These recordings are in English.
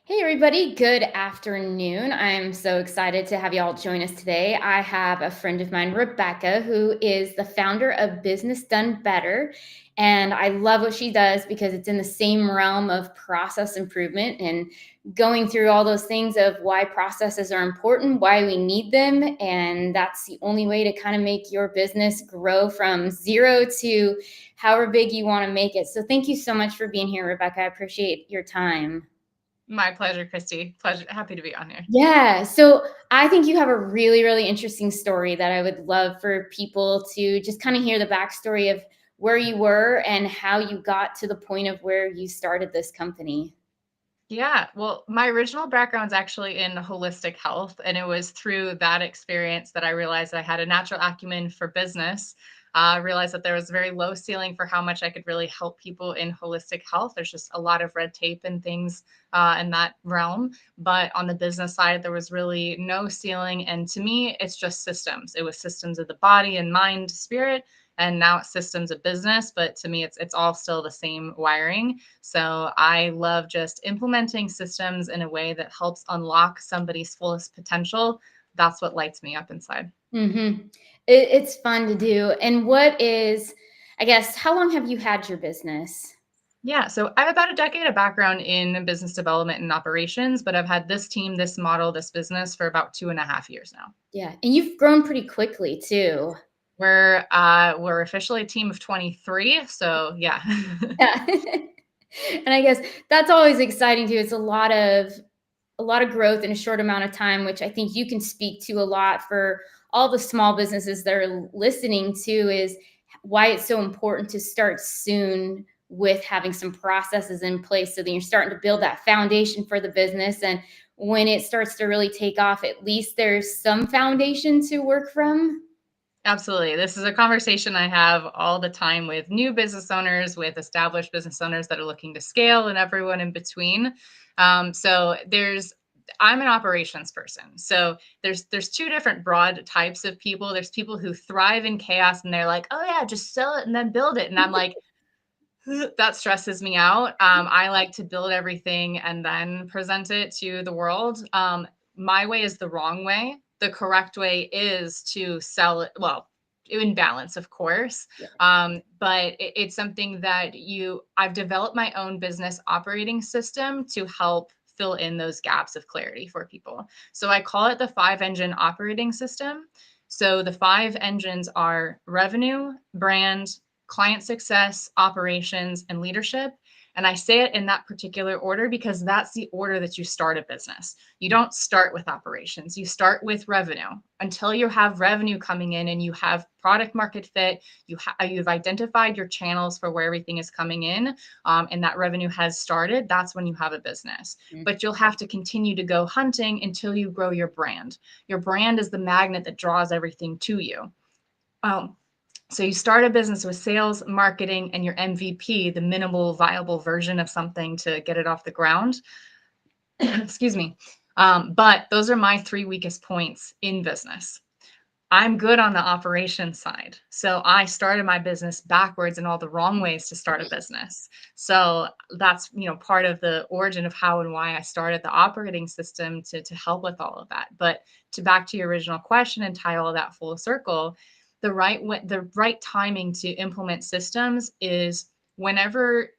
Hey, everybody. Good afternoon. I'm so excited to have you all join us today. I have a friend of mine, Rebecca, who is the founder of Business Done Better. And I love what she does because it's in the same realm of process improvement and going through all those things of why processes are important, why we need them. And that's the only way to kind of make your business grow from zero to however big you want to make it. So thank you so much for being here, Rebecca. I appreciate your time. My pleasure, Christy. Pleasure. Happy to be on here. Yeah. So I think you have a really, really interesting story that I would love for people to just kind of hear the backstory of where you were and how you got to the point of where you started this company. Yeah. Well, my original background is actually in holistic health. And it was through that experience that I realized I had a natural acumen for business. I realized that there was a very low ceiling for how much I could really help people in holistic health. There's just a lot of red tape and things in that realm. But on the business side, there was really no ceiling. And to me, it's just systems. It was systems of the body and mind, spirit. And now it's systems of business. But to me, it's all still the same wiring. So I love just implementing systems in a way that helps unlock somebody's fullest potential. That's what lights me up inside. Mm-hmm. It's fun to do. And what is, I guess, how long have you had your business? Yeah, so I have about a decade of background in business development and operations, but I've had this team, this model, this business for about 2.5 years now. Yeah. And you've grown pretty quickly too. We're officially a team of 23, so yeah. Yeah. And I guess that's always exciting too. It's a lot of growth in a short amount of time, which I think you can speak to a lot for all the small businesses that are listening to is why it's so important to start soon with having some processes in place so that you're starting to build that foundation for the business. And when it starts to really take off, at least there's some foundation to work from. Absolutely. This is a conversation I have all the time with new business owners, with established business owners that are looking to scale, and everyone in between. I'm an operations person. So there's two different broad types of people. There's people who thrive in chaos and they're like, oh yeah, just sell it and then build it. And I'm like, that stresses me out. I like to build everything and then present it to the world. My way is the wrong way. The correct way is to sell it. Well, in balance, of course. Yeah. But it's something that I've developed my own business operating system to help fill in those gaps of clarity for people. So I call it the 5-engine operating system. So the 5 engines are revenue, brand, client success, operations, and leadership. And I say it in that particular order because that's the order that you start a business. You don't start with operations, you start with revenue. Until you have revenue coming in and you have product market fit, you've identified your channels for where everything is coming in, and that revenue has started, that's when you have a business. Mm-hmm. But you'll have to continue to go hunting until you grow your brand. Your brand is the magnet that draws everything to you. So you start a business with sales, marketing, and your MVP, the minimal viable version of something to get it off the ground. Excuse me. But those are my 3 weakest points in business. I'm good on the operations side. So I started my business backwards in all the wrong ways to start a business. So that's, part of the origin of how and why I started the operating system to help with all of that. But back to your original question and tie all of that full circle, the right timing to implement systems is whenever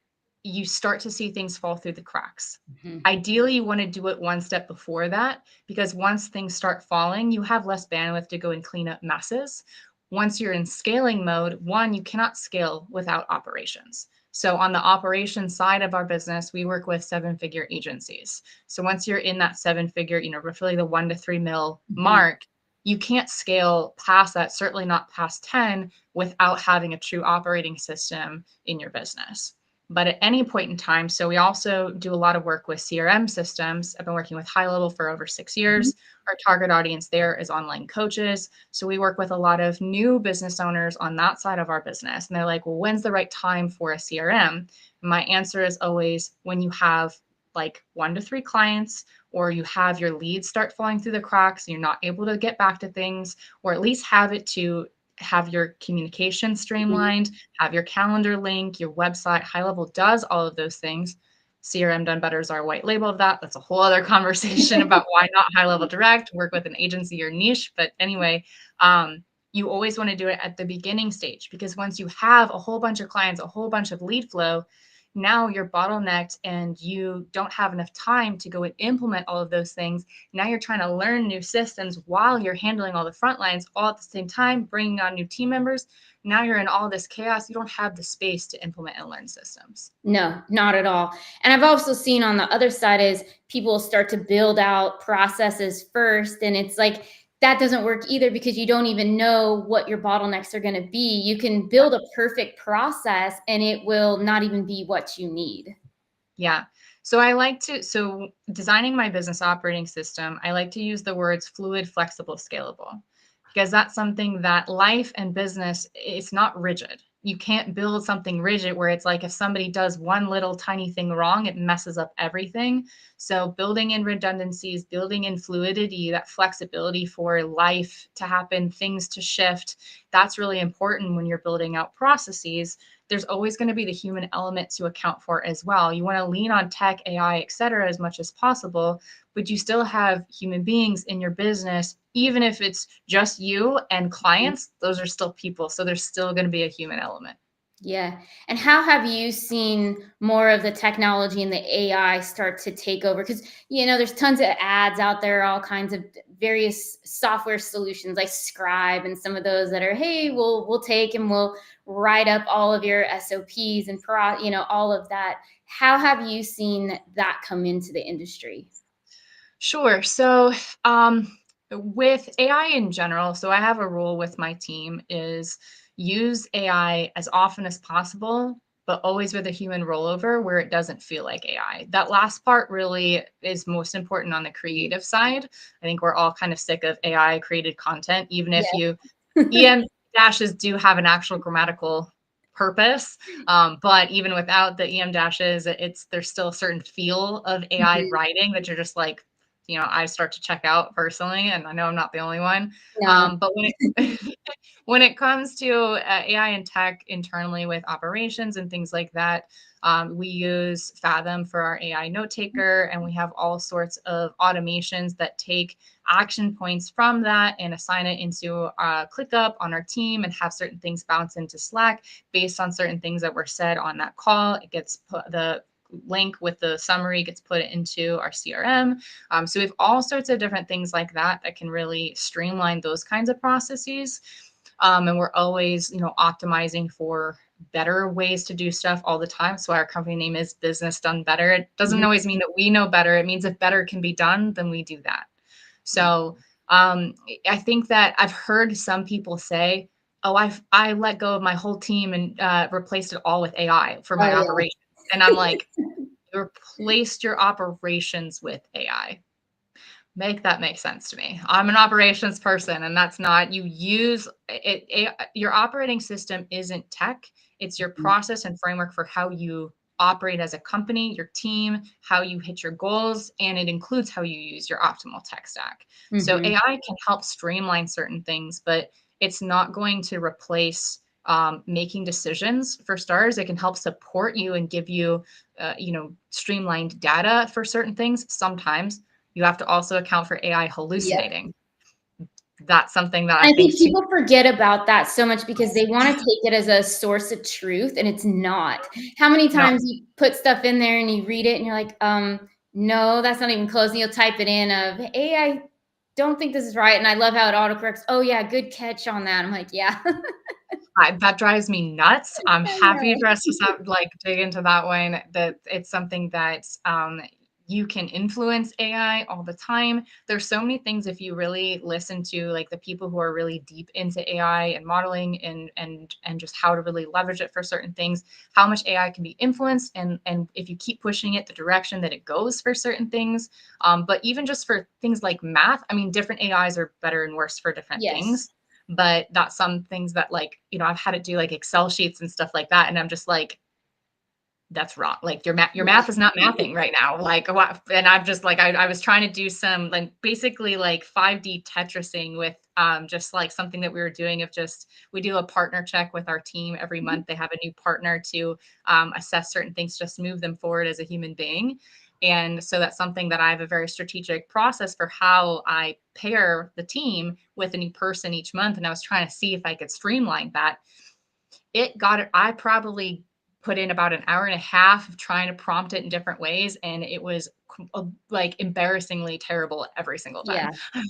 you start to see things fall through the cracks. Mm-hmm. Ideally, you want to do it one step before that, because once things start falling, you have less bandwidth to go and clean up messes. Once you're in scaling mode, you cannot scale without operations. So on the operations side of our business, we work with 7-figure agencies. So once you're in that 7-figure, roughly the 1 to 3 mil mark, you can't scale past that, certainly not past 10, without having a true operating system in your business. But at any point in time, so we also do a lot of work with CRM systems. I've been working with HighLevel for over 6 years. Our target audience there is online coaches. So we work with a lot of new business owners on that side of our business. And they're like, well, when's the right time for a CRM? And my answer is always when you have like 1 to 3 clients, or you have your leads start falling through the cracks and you're not able to get back to things, or at least have your communication streamlined, have your calendar link, your website. HighLevel does all of those things. CRM done better is our white label of that. That's a whole other conversation about why not HighLevel direct, work with an agency or niche. But anyway, you always want to do it at the beginning stage, because once you have a whole bunch of clients, a whole bunch of lead flow, now you're bottlenecked and you don't have enough time to go and implement all of those things. Now you're trying to learn new systems while you're handling all the front lines all at the same time, bringing on new team members. Now you're in all this chaos. You don't have the space to implement and learn systems. No, not at all. And I've also seen on the other side is people start to build out processes first. And it's like, that doesn't work either, because you don't even know what your bottlenecks are going to be. You can build a perfect process and it will not even be what you need. Yeah. So designing my business operating system, I like to use the words fluid, flexible, scalable, because that's something that life and business, it's not rigid. You can't build something rigid where it's like if somebody does one little tiny thing wrong, it messes up everything. So building in redundancies, building in fluidity, that flexibility for life to happen, things to shift, that's really important when you're building out processes. There's always going to be the human element to account for as well. You want to lean on tech, AI, et cetera, as much as possible, but you still have human beings in your business. Even if it's just you and clients, those are still people. So there's still going to be a human element. Yeah. And how have you seen more of the technology and the AI start to take over? Because, there's tons of ads out there, all kinds of various software solutions like Scribe and some of those that are, hey, we'll take and we'll write up all of your SOPs and all of that. How have you seen that come into the industry? Sure. So with AI in general, so I have a rule with my team is use AI as often as possible, but always with a human rollover where it doesn't feel like AI. That last part really is most important on the creative side. I think we're all kind of sick of AI created content, even if you EM dashes do have an actual grammatical purpose. But even without the EM dashes, there's still a certain feel of AI writing that you're just like, I start to check out personally, and I know I'm not the only one. No. But when it comes to AI and tech internally with operations and things like that, we use Fathom for our AI note taker, and we have all sorts of automations that take action points from that and assign it into ClickUp on our team and have certain things bounce into Slack based on certain things that were said on that call. It gets put, the link with the summary gets put into our CRM. So we have all sorts of different things like that that can really streamline those kinds of processes. And we're always, optimizing for better ways to do stuff all the time. So our company name is Business Done Better. It doesn't always mean that we know better. It means if better can be done, then we do that. So I think that I've heard some people say, oh, I let go of my whole team and replaced it all with AI for my operations. And I'm like, you replaced your operations with AI. Make that make sense to me. I'm an operations person, and that's not, you use it. Your operating system isn't tech. It's your process and framework for how you operate as a company, your team, how you hit your goals, and it includes how you use your optimal tech stack. So AI can help streamline certain things, but it's not going to replace making decisions. For starters, it can help support you and give you, streamlined data for certain things. Sometimes you have to also account for AI hallucinating. That's something that I think people forget about that so much because they want to take it as a source of truth, and it's not. How many times you put stuff in there and you read it and you're like, no, that's not even close. And you'll type it in of, hey, I don't think this is right. And I love how it autocorrects. Oh yeah, good catch on that. I'm like, yeah. That drives me nuts. I'm happy for us to dig into that one. That it's something that you can influence AI all the time. There's so many things if you really listen to like the people who are really deep into AI and modeling and just how to really leverage it for certain things, how much AI can be influenced, and if you keep pushing it the direction that it goes for certain things. But even just for things like math, I mean, different AIs are better and worse for different things. But that's some things that I've had to do like Excel sheets and stuff like that. And I'm just like, that's wrong. Like your math is not mathing right now. Like what? And I'm just like, I was trying to do some basically 5D Tetrising with Just like something that we were doing of just, we do a partner check with our team every month. They have a new partner to assess certain things, just move them forward as a human being. And so that's something that I have a very strategic process for how I pair the team with a new person each month. And I was trying to see if I could streamline that. I probably put in about an hour and a half of trying to prompt it in different ways. And it was like embarrassingly terrible every single time. Yeah.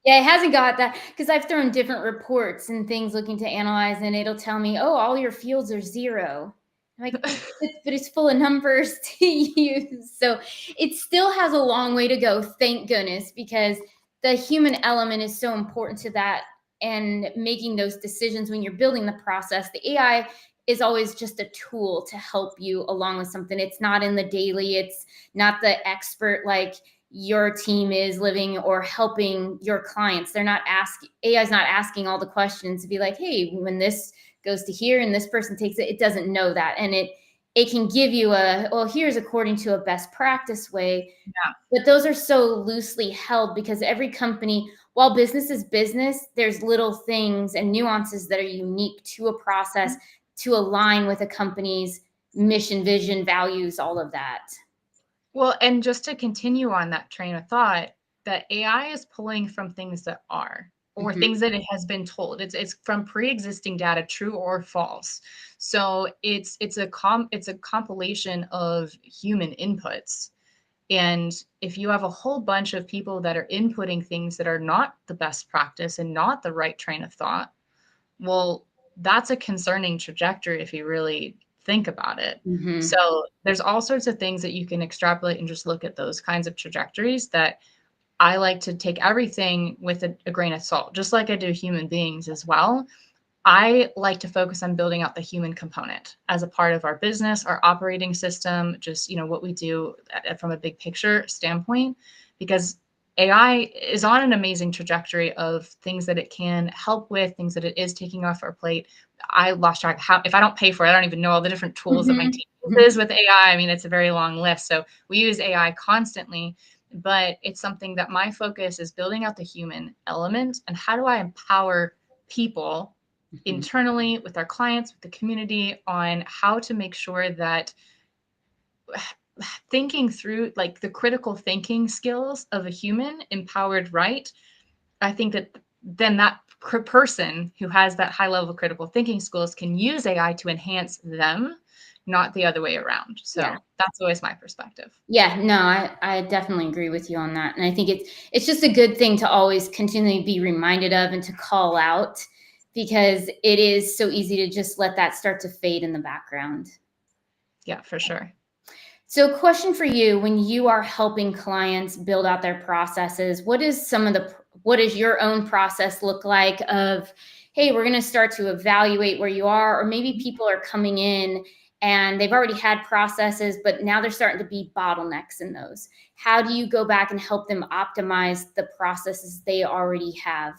Yeah, it hasn't got that, because I've thrown different reports and things looking to analyze, and it'll tell me, oh, all your fields are 0. I'm like, but it's full of numbers to use. So it still has a long way to go, thank goodness, because the human element is so important to that, and making those decisions when you're building the process. The AI is always just a tool to help you along with something. It's not in the daily, it's not the expert like your team is living or helping your clients. They're not asking, AI is not asking all the questions to be like, hey, when this goes to here and this person takes it, it doesn't know that. And it can give you well, here's according to a best practice way. Yeah. But those are so loosely held, because every company, while business is business, there's little things and nuances that are unique to a process to align with a company's mission, vision, values, all of that. Well, and just to continue on that train of thought, that AI is pulling from things that are, or things that it has been told. It's from pre-existing data, true or false. So it's a compilation of human inputs. And if you have a whole bunch of people that are inputting things that are not the best practice and not the right train of thought, well, that's a concerning trajectory if you really think about it. So there's all sorts of things that you can extrapolate and just look at those kinds of trajectories that I like to take everything with a grain of salt, just like I do human beings as well. I like to focus on building out the human component as a part of our business, our operating system, just, what we do from a big picture standpoint, because AI is on an amazing trajectory of things that it can help with, things that it is taking off our plate. I lost track of how, if I don't pay for it, I don't even know all the different tools that my team uses with AI. I mean, it's a very long list. So we use AI constantly, but it's something that my focus is building out the human element and how do I empower people internally with our clients, with the community, on how to make sure that thinking through like the critical thinking skills of a human empowered, right? I think that then that person who has that high level critical thinking skills can use AI to enhance them, not the other way around. So that's always my perspective. Yeah, no, I definitely agree with you on that. And I think it's just a good thing to always continually be reminded of and to call out, because it is so easy to just let that start to fade in the background. Yeah, for sure. So question for you, when you are helping clients build out their processes, what does your own process look like of, hey, we're going to start to evaluate where you are, or maybe people are coming in and they've already had processes, but now they're starting to be bottlenecks in those. How do you go back and help them optimize the processes they already have?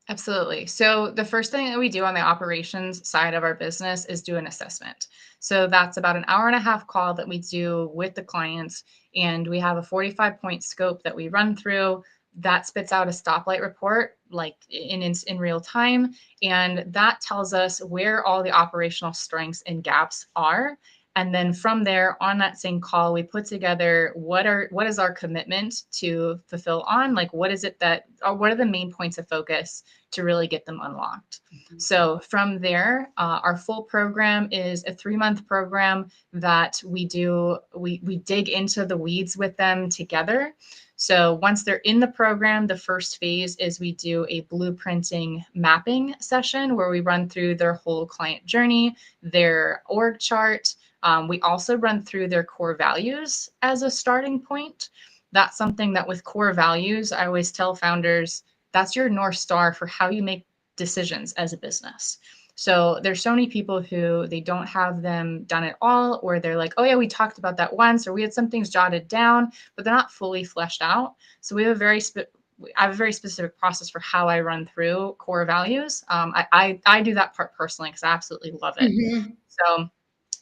Absolutely. So the first thing that we do on the operations side of our business is do an assessment. So that's about an hour and a half call that we do with the clients. And we have a 45-point scope that we run through that spits out a stoplight report like in real time. And that tells us where all the operational strengths and gaps are. And then from there, on that same call, we put together what is our commitment to fulfill on, like what are the main points of focus to really get them unlocked. So from there, our full program is a 3-month program that we dig into the weeds with them together. So once they're in the program, the first phase is we do a blueprinting mapping session where we run through their whole client journey, their org chart. We also run through their core values as a starting point. That's something that with core values, I always tell founders, that's your North Star for how you make decisions as a business. So there's so many people who they don't have them done at all, or they're like, oh yeah, we talked about that once, or we had some things jotted down, but they're not fully fleshed out. So we have I have a very specific process for how I run through core values. I do that part personally because I absolutely love it. So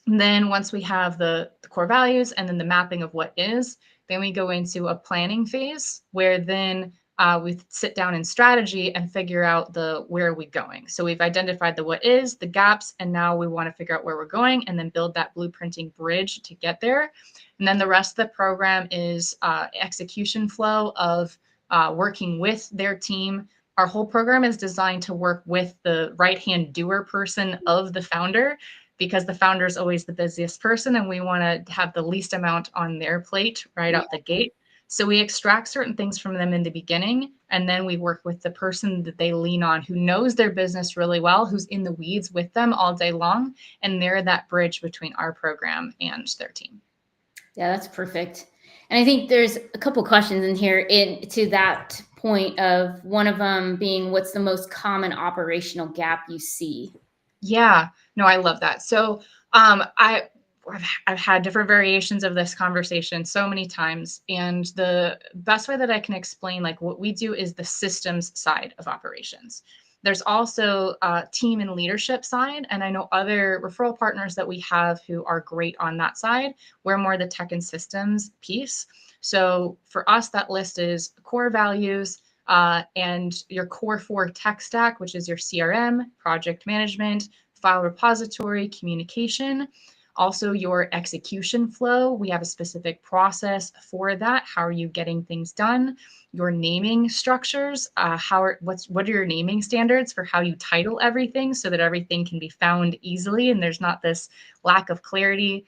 then once we have the core values and then the mapping of what is, then we go into a planning phase where then we sit down in strategy and figure out the where are we going. So we've identified the what is, the gaps, and now we want to figure out where we're going and then build that blueprinting bridge to get there. And then the rest of the program is execution flow of working with their team. Our whole program is designed to work with the right-hand doer person of the founder, because the founder is always the busiest person and we want to have the least amount on their plate right out the gate. So we extract certain things from them in the beginning, and then we work with the person that they lean on, who knows their business really well, who's in the weeds with them all day long, and they're that bridge between our program and their team. Yeah, that's perfect. And I think there's a couple questions in here to that point, of one of them being, what's the most common operational gap you see? Yeah, no, I love that. So I've had different variations of this conversation so many times. And the best way that I can explain like what we do is the systems side of operations. There's also a team and leadership side. And I know other referral partners that we have who are great on that side. We're more the tech and systems piece. So for us, that list is core values, and your core 4 tech stack, which is your CRM, project management, file repository, communication. Also, your execution flow. We have a specific process for that. How are you getting things done? Your naming structures. What are your naming standards for how you title everything so that everything can be found easily and there's not this lack of clarity.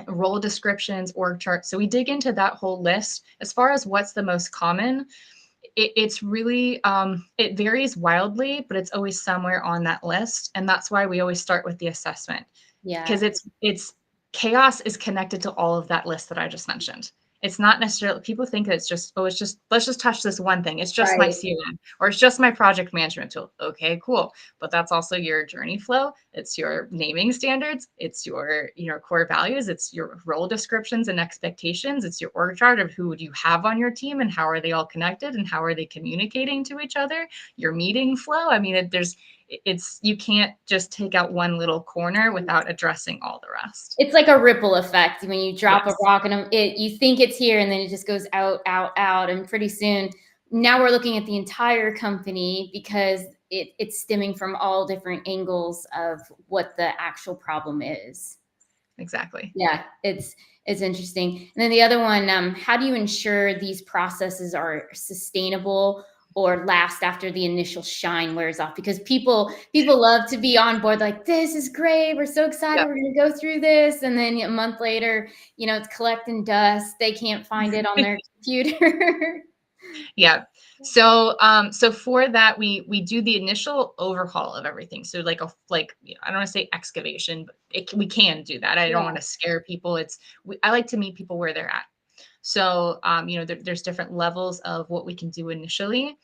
Role descriptions, org charts. So we dig into that whole list. As far as what's the most common, it's really, it varies wildly, but it's always somewhere on that list. And that's why we always start with the assessment. Yeah. Because it's chaos is connected to all of that list that I just mentioned. It's not necessarily, people think that it's just, let's just touch this one thing. It's just my CRM, or it's just my project management tool. Okay, cool. But that's also your journey flow. It's your naming standards. It's your, core values. It's your role descriptions and expectations. It's your org chart of who would you have on your team and how are they all connected and how are they communicating to each other. Your meeting flow. I mean, you can't just take out one little corner without addressing all the rest. It's like a ripple effect. When you drop a rock and you think it's here and then it just goes out, out, out. And pretty soon now we're looking at the entire company, because it's stemming from all different angles of what the actual problem is. Exactly. Yeah, it's interesting. And then the other one, how do you ensure these processes are sustainable or last after the initial shine wears off? Because people love to be on board, like, this is great, we're so excited, we're going to go through this, and then a month later, it's collecting dust, they can't find it on their computer. Yeah. So for that, we do the initial overhaul of everything. So I don't want to say excavation, but we can do that. I don't want to scare people. I like to meet people where they're at. So, there's different levels of what we can do initially.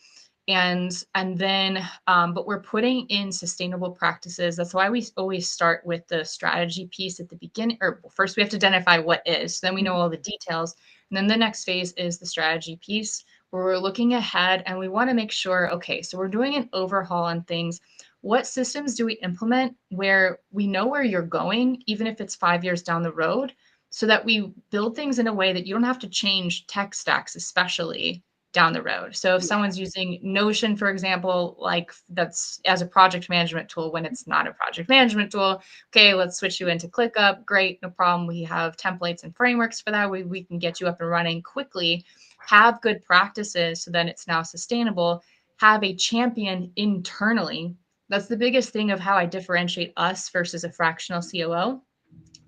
And then, but we're putting in sustainable practices. That's why we always start with the strategy piece at the beginning, or first we have to identify what is, so then we know all the details. And then the next phase is the strategy piece, where we're looking ahead and we want to make sure, okay, so we're doing an overhaul on things. What systems do we implement where we know where you're going, even if it's 5 years down the road, so that we build things in a way that you don't have to change tech stacks, especially down the road. So if someone's using Notion, for example, like that's as a project management tool, when it's not a project management tool, okay, let's switch you into ClickUp. Great, no problem. We have templates and frameworks for that. We can get you up and running quickly. Have good practices so then it's now sustainable. Have a champion internally. That's the biggest thing of how I differentiate us versus a fractional COO.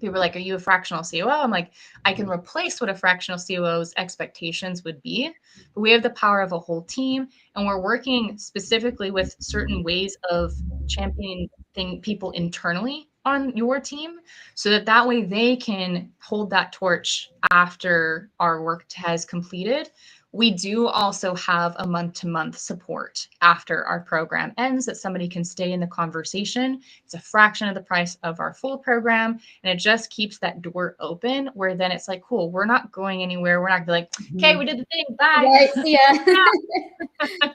People are like, are you a fractional COO? I'm like, I can replace what a fractional COO's expectations would be, but we have the power of a whole team, and we're working specifically with certain ways of championing people internally on your team, so that way they can hold that torch after our work has completed. We do also have a month-to-month support after our program ends, that somebody can stay in the conversation. It's a fraction of the price of our full program, and it just keeps that door open, where then it's like, cool, we're not going anywhere. We're not like, okay, we did the thing, bye. Right, yeah.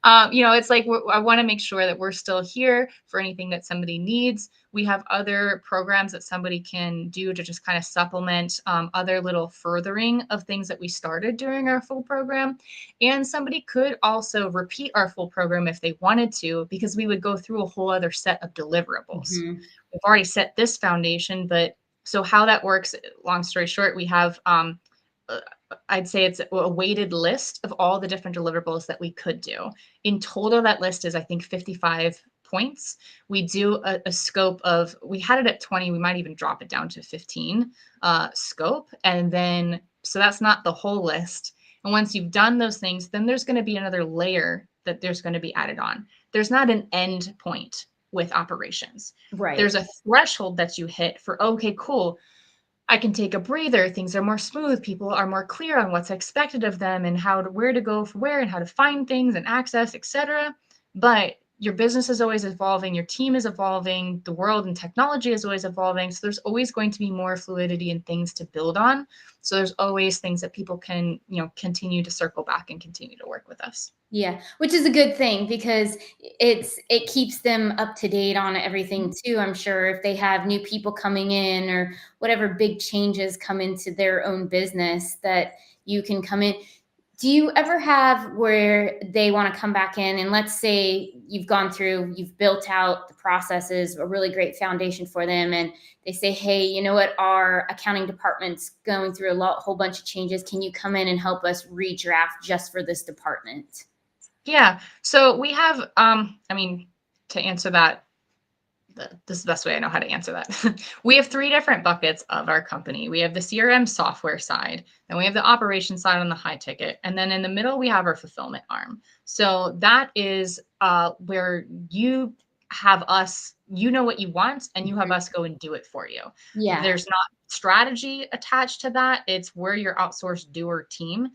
It's like I want to make sure that we're still here for anything that somebody needs. We have other programs that somebody can do to just kind of supplement other little furthering of things that we started during our full program. And somebody could also repeat our full program if they wanted to, because we would go through a whole other set of deliverables. Mhm. We've already set this foundation, but so how that works, long story short, we have uh, I'd say it's a weighted list of all the different deliverables that we could do. In total, that list is, I think, 55 points. We do a scope of, we had it at 20, we might even drop it down to 15 scope. And then, so that's not the whole list. And once you've done those things, then there's going to be another layer that there's going to be added on. There's not an end point with operations. Right. There's a threshold that you hit for, okay, cool, I can take a breather. Things are more smooth. People are more clear on what's expected of them and where to go for where and how to find things and access, etc. But your business is always evolving. Your team is evolving. The world and technology is always evolving. So there's always going to be more fluidity and things to build on. So there's always things that people can, continue to circle back and continue to work with us. Yeah, which is a good thing because it keeps them up to date on everything too. I'm sure if they have new people coming in or whatever big changes come into their own business that you can come in. Do you ever have where they want to come back in and let's say you've built out the processes, a really great foundation for them, and they say, hey, you know what, our accounting department's going through whole bunch of changes. Can you come in and help us redraft just for this department? Yeah. So we have, to answer that, this is the best way I know how to answer that. We have three different buckets of our company. We have the CRM software side, then we have the operation side on the high ticket, and then in the middle we have our fulfillment arm. So that is where you have us, you know what you want, and you have us go and do it for you. Yeah. There's not strategy attached to that. It's we're your outsourced doer team.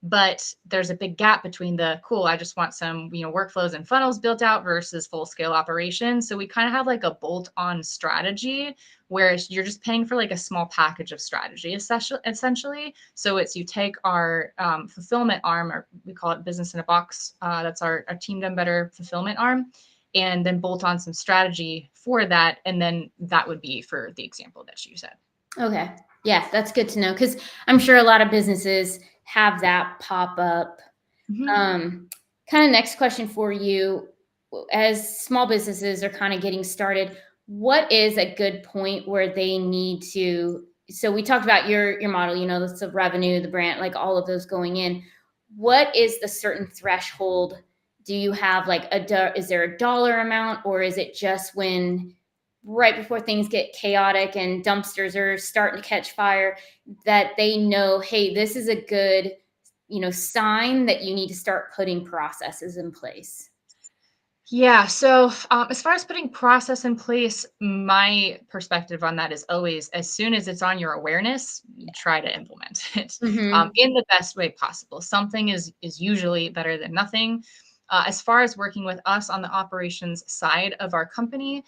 But there's a big gap between the cool, I just want some, workflows and funnels built out versus full scale operations. So we kind of have like a bolt on strategy where you're just paying for like a small package of strategy essentially. So it's, you take our fulfillment arm, or we call it business in a box. That's our team done better fulfillment arm, and then bolt on some strategy for that. And then that would be for the example that you said. Okay. Yeah, that's good to know because I'm sure a lot of businesses have that pop up. Mhm. Kind of next question for you. As small businesses are kind of getting started, what is a good point where they need to? So we talked about your model, that's the revenue, the brand, like all of those going in. What is the certain threshold? Do you have like is there a dollar amount, or is it just when right before things get chaotic and dumpsters are starting to catch fire that they know, hey, this is a good, sign that you need to start putting processes in place? Yeah. So, as far as putting process in place, my perspective on that is always as soon as it's on your awareness, you try to implement it Mm-hmm. in the best way possible. Something is usually better than nothing. As far as working with us on the operations side of our company,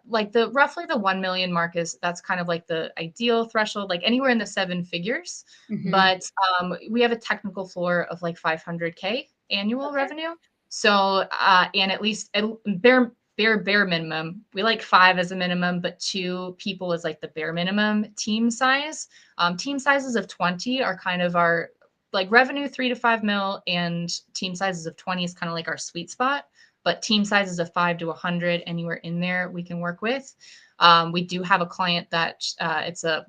like the roughly the 1 million mark that's kind of like the ideal threshold, like anywhere in the seven figures. Mm-hmm. But we have a technical floor of like 500K annual Okay. revenue. So, and at least bare minimum, we like five as a minimum, but two people is like the bare minimum team size. Team sizes of 20 are kind of our like revenue 3 to 5 mil, and team sizes of 20 is kind of like our sweet spot. But team sizes of 5 to 100, anywhere in there, we can work with. We do have a client that it's a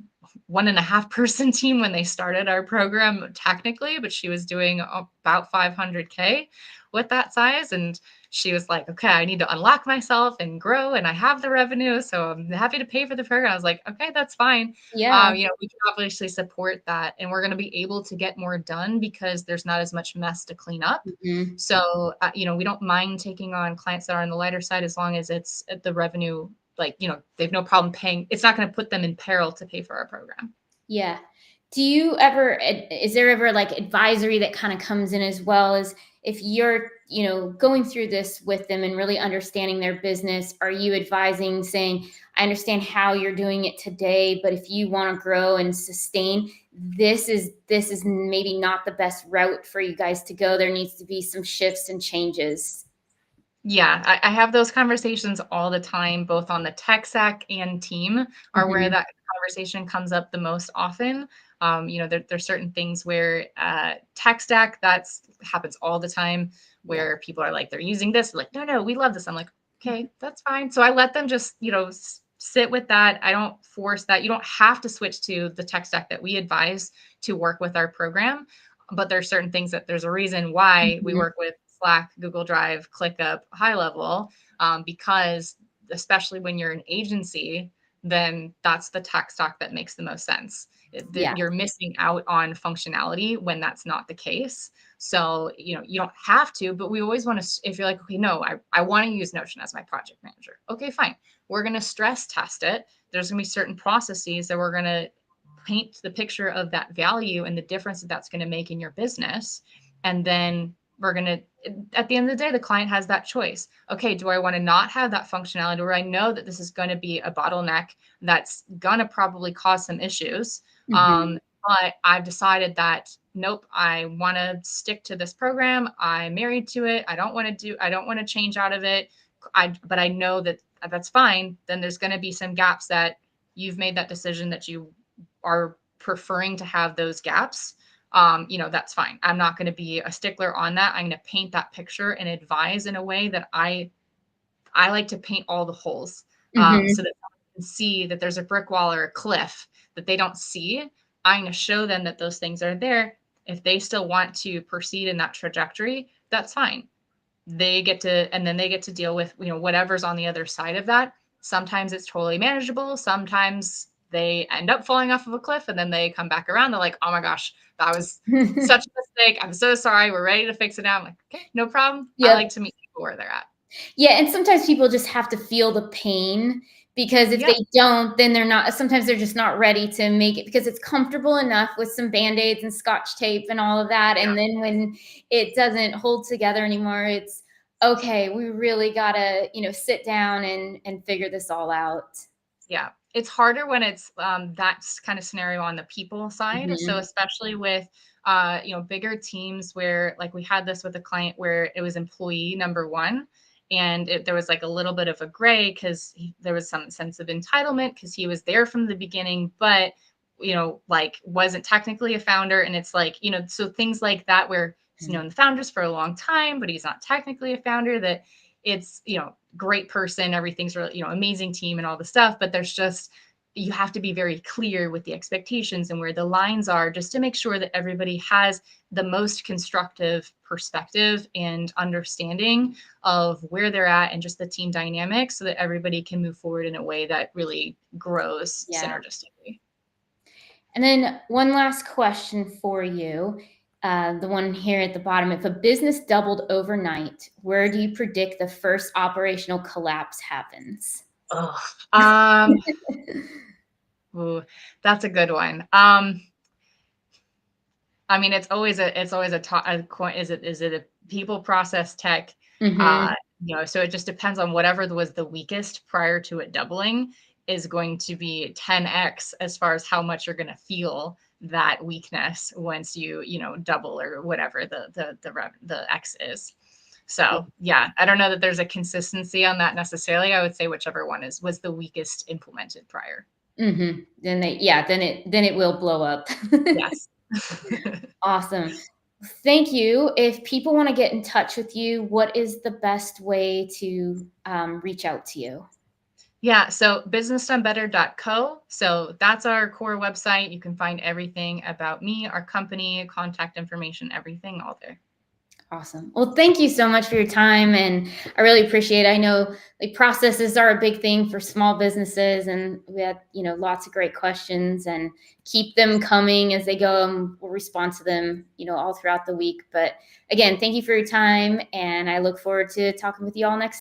1.5 person team when they started our program technically, but she was doing about 500K with that size. And she was like, okay, I need to unlock myself and grow, and I have the revenue, so I'm happy to pay for the program. I was like, okay, that's fine. Yeah. We can obviously support that, and we're going to be able to get more done because there's not as much mess to clean up. Mm-hmm. So, we don't mind taking on clients that are on the lighter side as long as it's the revenue, like, they have no problem paying. It's not going to put them in peril to pay for our program. Yeah. Is there ever like advisory that kind of comes in as well as if you're, going through this with them and really understanding their business, are you advising, saying, I understand how you're doing it today, but if you want to grow and sustain, this is maybe not the best route for you guys to go. There needs to be some shifts and changes. Yeah, I have those conversations all the time, both on the tech stack and team are where that conversation comes up the most often. There's certain things where tech stack, happens all the time where people are like, they're using this, like, no, we love this. I'm like, okay, that's fine. So I let them just, sit with that. I don't force that. You don't have to switch to the tech stack that we advise to work with our program. But there's certain things that there's a reason why we work with Slack, Google Drive, ClickUp, HighLevel, because especially when you're an agency, then that's the tech stack that makes the most sense. Yeah. You're missing out on functionality when that's not the case. So, you don't have to, but we always want to, if you're like, okay, no, I want to use Notion as my project manager. Okay, fine. We're going to stress test it. There's going to be certain processes that we're going to paint the picture of that value and the difference that that's going to make in your business. And then we're going to, at the end of the day, the client has that choice. Okay, do I want to not have that functionality where I know that this is going to be a bottleneck that's going to probably cause some issues? But I've decided that, nope, I want to stick to this program. I'm married to it. I don't want to change out of it. But I know that that's fine. Then there's going to be some gaps that you've made that decision that you are preferring to have those gaps. That's fine. I'm not going to be a stickler on that. I'm going to paint that picture and advise in a way that I like to paint all the holes, so that someone can see that there's a brick wall or a cliff that they don't see. I'm going to show them that those things are there. If they still want to proceed in that trajectory, that's fine. They get to deal with, whatever's on the other side of that. Sometimes it's totally manageable. Sometimes they end up falling off of a cliff and then they come back around. They're like, oh my gosh, that was such a mistake. I'm so sorry. We're ready to fix it now. I'm like, okay, no problem. I like to meet people where they're at. Yeah. And sometimes people just have to feel the pain, because if they don't, then sometimes they're just not ready to make it, because it's comfortable enough with some Band-Aids and Scotch tape and all of that. And then when it doesn't hold together anymore, it's okay, we really gotta, sit down and figure this all out. Yeah. It's harder when it's that kind of scenario on the people side. So especially with bigger teams where, like, we had this with a client where it was employee number one, and there was like a little bit of a gray because there was some sense of entitlement because he was there from the beginning, but wasn't technically a founder. And it's like, so things like that where he's known the founders for a long time, but he's not technically a founder, that it's, great person, everything's really, amazing team and all the stuff, but there's just, you have to be very clear with the expectations and where the lines are, just to make sure that everybody has the most constructive perspective and understanding of where they're at and just the team dynamics, so that everybody can move forward in a way that really grows synergistically. And then one last question for you. The one here at the bottom: if a business doubled overnight, where do you predict the first operational collapse happens? Ooh, that's a good one. It's always a is it a people, process, tech? So it just depends on whatever was the weakest prior to it doubling is going to be 10x as far as how much you're going to feel that weakness once you double or whatever the X is. So I don't know that there's a consistency on that necessarily. I would say whichever one was the weakest implemented prior. Then it will blow up. Yes. Awesome. Thank you. If people want to get in touch with you, what is the best way to reach out to you? Yeah, so businessdonebetter.co. So that's our core website. You can find everything about me, our company, contact information, everything all there. Awesome. Well, thank you so much for your time, and I really appreciate it. I know processes are a big thing for small businesses, and we had lots of great questions, and keep them coming as they go, and we'll respond to them all throughout the week. But again, thank you for your time, and I look forward to talking with you all next